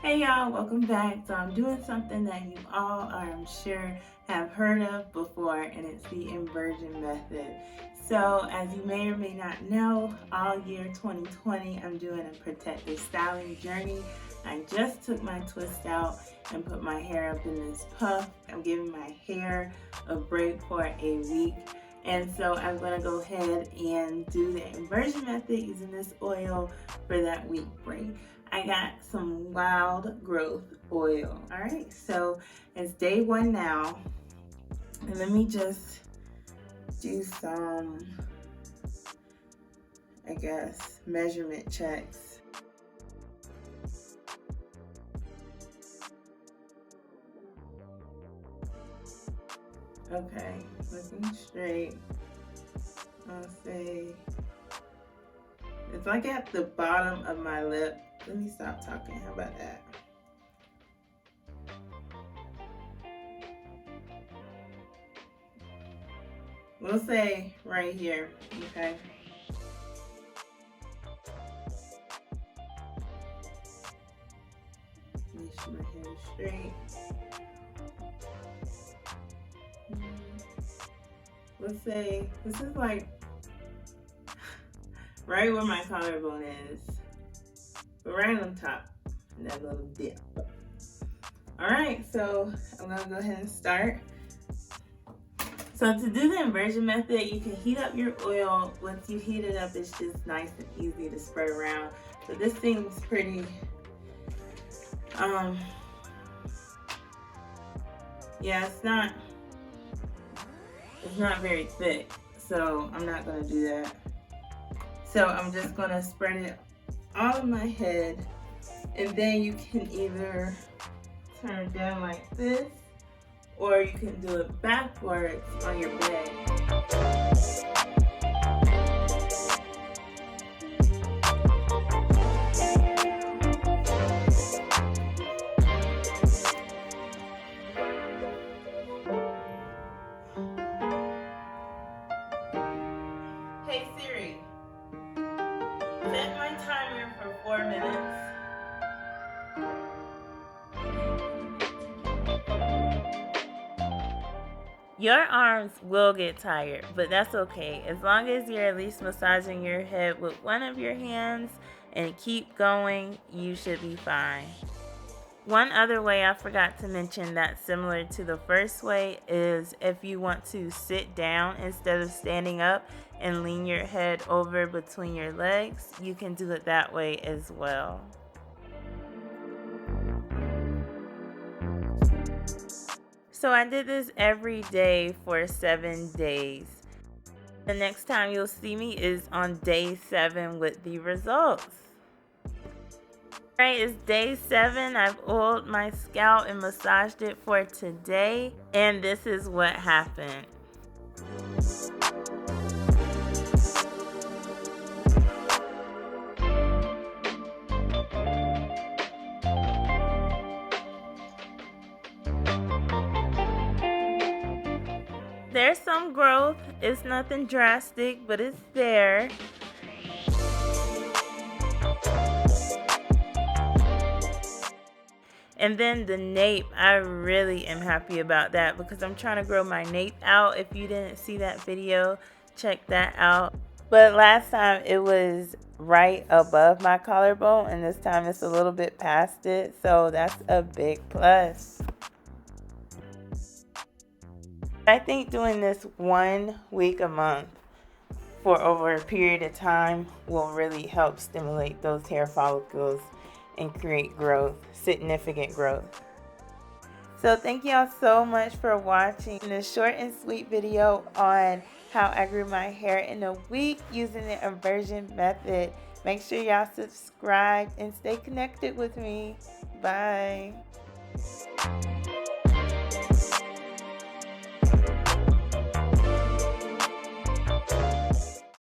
Hey y'all, welcome back. So I'm doing something that you all are, I'm sure, have heard of before, and it's the inversion method. So as you may or may not know, all year 2020 I'm doing a protective styling journey. I just took my twist out and put my hair up in this puff. I'm giving my hair a break for a week. And so I'm going to go ahead and do the inversion method using this oil for that week break. I got some wild growth oil. All right, so it's day one now. And let me just do some, I guess, measurement checks. Okay, looking straight. I'll say it's like at the bottom of my lip. Let me stop talking. How about that? We'll say right here, okay? Make sure my hair is straight. Let's say this is like right where my collarbone is, but right on top, that little dip. All right, so I'm gonna go ahead and start. So to do the inversion method, you can heat up your oil. Once you heat it up, it's just nice and easy to spread around. But this thing's pretty, yeah, it's not very thick, so I'm not gonna do that. So I'm just gonna spread it all on my head, and then you can either turn it down like this, or you can do it backwards on your bed. Hey Siri, set my timer for 4 minutes. Your arms will get tired, but that's okay. As long as you're at least massaging your head with one of your hands and keep going, you should be fine. One other way I forgot to mention that's similar to the first way is if you want to sit down instead of standing up and lean your head over between your legs, you can do it that way as well. So I did this every day for 7 days. The next time you'll see me is on day 7 with the results. Alright, it's day 7. I've oiled my scalp and massaged it for today, and this is what happened. There's some growth. It's nothing drastic, but it's there. And then the nape, I really am happy about that because I'm trying to grow my nape out. If you didn't see that video, check that out. But last time it was right above my collarbone, and this time it's a little bit past it, so that's a big plus. I think doing this 1 week a month for over a period of time will really help stimulate those hair follicles and create growth, significant growth. So thank y'all so much for watching this short and sweet video on how I grew my hair in a week using the inversion method. Make sure y'all subscribe and stay connected with me. Bye.